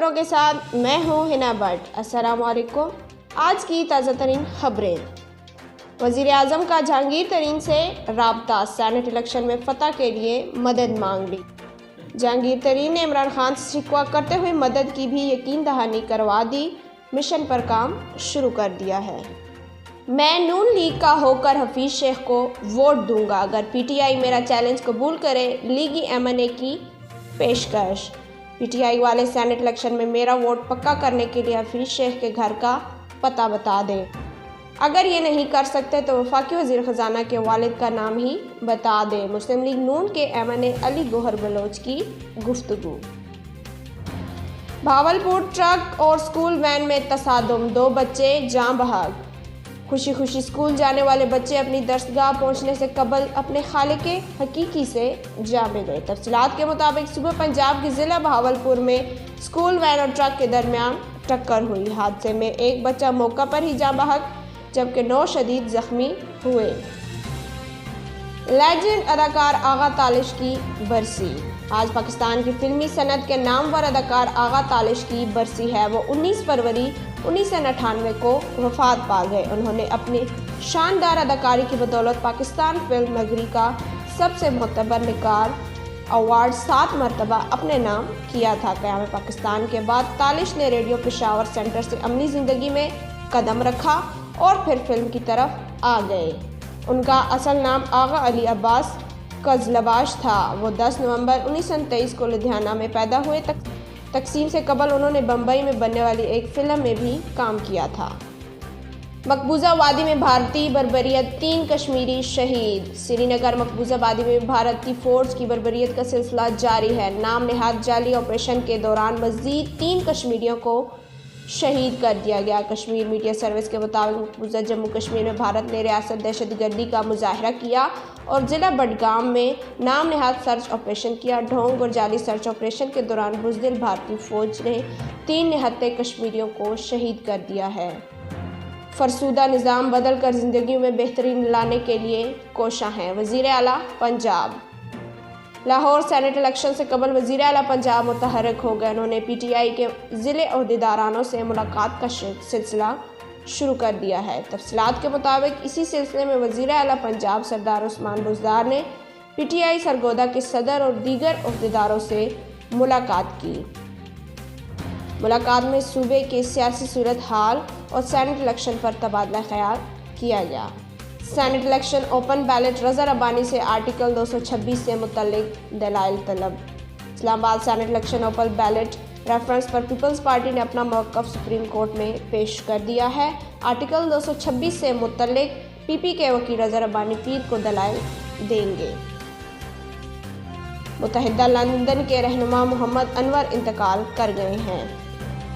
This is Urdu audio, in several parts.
خبروں کے ساتھ میں ہوں ہنا بٹ۔ السلام علیکم۔ آج کی تازہ ترین خبریں۔ وزیر اعظم کا جہانگیر ترین سے رابطہ، سینٹ الیکشن میں فتح کے لیے مدد مانگ لی۔ جہانگیر ترین نے عمران خان سے شکوہ کرتے ہوئے مدد کی بھی یقین دہانی کروا دی۔ مشن پر کام شروع کر دیا ہے۔ میں نون لیگ کا ہو کر حفیظ شیخ کو ووٹ دوں گا اگر پی ٹی آئی میرا چیلنج قبول کرے، لیگی ایم این اے کی پیشکش۔ پی ٹی آئی والے سینٹ الیکشن میں میرا ووٹ پکا کرنے کے لیے حفیظ شیخ کے گھر کا پتہ بتا دیں۔ اگر یہ نہیں کر سکتے تو وفاقی وزیر خزانہ کے والد کا نام ہی بتا دیں۔ مسلم لیگ نون کے ایم این اے علی گوہر بلوچ کی گفتگو۔ بھاولپور ٹرک اور اسکول وین میں تصادم، 2 بچے جاں بحق۔ خوشی خوشی اسکول جانے والے بچے اپنی درسگاہ پہنچنے سے قبل اپنے خالق حقیقی سے جا ملے۔ تفصیلات کے مطابق صوبہ پنجاب کے ضلع بہاولپور میں اسکول وین اور ٹرک کے درمیان ٹکر ہوئی۔ حادثے میں ایک بچہ موقع پر ہی جاں بحق جبکہ 9 شدید زخمی ہوئے۔ لیجنڈ اداکار آغا تالش کی برسی۔ آج پاکستان کی فلمی صنعت کے نامور اداکار آغا تالش کی برسی ہے۔ وہ 19 فروری 1998 کو وفات پا گئے۔ انہوں نے اپنی شاندار اداکاری کی بدولت پاکستان فلم نگری کا سب سے معتبر نگار ایوارڈ 7 مرتبہ اپنے نام کیا تھا۔ قیام پاکستان کے بعد تالش نے ریڈیو پشاور سینٹر سے عملی زندگی میں قدم رکھا اور پھر فلم کی طرف آ گئے۔ ان کا اصل نام آغا علی عباس قزلباش تھا۔ وہ 10 نومبر 1923 کو لدھیانہ میں پیدا ہوئے۔ تقسیم سے قبل انہوں نے بمبئی میں بننے والی ایک فلم میں بھی کام کیا تھا۔ مقبوضہ وادی میں بھارتی بربریت، 3 کشمیری شہید۔ سری نگر مقبوضہ وادی میں بھارتی فورس کی بربریت کا سلسلہ جاری ہے۔ نام نہاد جعلی آپریشن کے دوران مزید 3 کشمیریوں کو شہید کر دیا گیا۔ کشمیر میڈیا سروس کے مطابق مقبوضہ جموں کشمیر میں بھارت نے ریاست دہشت گردی کا مظاہرہ کیا اور ضلع بڈگام میں نام نہاد سرچ آپریشن کیا۔ ڈھونگ اور جعلی سرچ آپریشن کے دوران بزدل بھارتی فوج نے 3 نہتے کشمیریوں کو شہید کر دیا ہے۔ فرسودہ نظام بدل کر زندگیوں میں بہتری لانے کے لیے کوشاں ہیں، وزیر اعلیٰ پنجاب۔ لاہور سینٹ الیکشن سے قبل وزیر اعلیٰ پنجاب متحرک ہو گئے۔ انہوں نے پی ٹی آئی کے ضلع عہدیدارانوں سے ملاقات کا سلسلہ شروع کر دیا ہے۔ تفصیلات کے مطابق اسی سلسلے میں وزیر اعلیٰ پنجاب سردار عثمان بزدار نے پی ٹی آئی سرگودا کے صدر اور دیگر عہدیداروں سے ملاقات کی۔ ملاقات میں صوبے کے سیاسی صورتحال اور سینٹ الیکشن پر تبادلہ خیال کیا گیا۔ Senate election open ballot, Raza Rabbani سے آرٹیکل 226 سے متعلق دلائل طلب۔ Islamabad senate election open ballot reference پر پیپلز پارٹی نے اپنا موقف سپریم کورٹ میں پیش کر دیا ہے۔ آرٹیکل 226 سے متعلق پی پی کے وکیل رضا ربانی پیر کو دلائل دیں گے۔ متحدہ لندن کے رہنما محمد انور انتقال کر گئے ہیں۔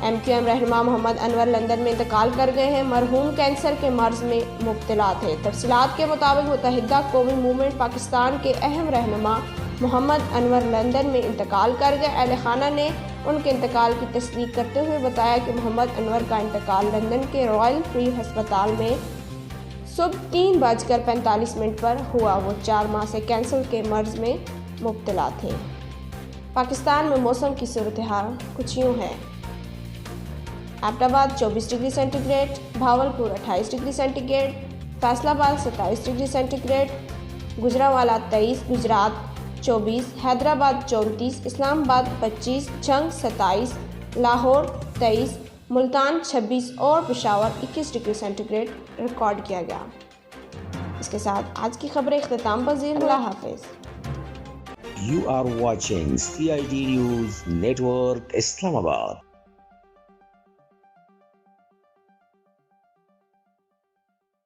ایم کیو ایم رہنما محمد انور لندن میں انتقال کر گئے ہیں۔ مرحوم کینسر کے مرض میں مبتلا تھے۔ تفصیلات کے مطابق متحدہ قومی موومنٹ پاکستان کے اہم رہنما محمد انور لندن میں انتقال کر گئے۔ اہل خانہ نے ان کے انتقال کی تصدیق کرتے ہوئے بتایا کہ محمد انور کا انتقال لندن کے رائل فری ہسپتال میں صبح 3:45 پر ہوا۔ وہ 4 ماہ سے کینسر کے مرض میں مبتلا تھے۔ پاکستان میں موسم کی صورتحال کچھ یوں ہے۔ Abbottabad 24 degree centigrade, Bahawalpur 28 degree centigrade, Faisalabad 27 degree centigrade, Gujranwala 23، Gujrat 24، Hyderabad 34، Islamabad 25، Jhang 27، Lahore 23، Multan 26 اور Peshawar 21 degree centigrade record کیا گیا۔ اس کے ساتھ آج کی خبریں اختتام پذیر۔ اللہ حافظ۔ You are watching CIT News Network, Islamabad.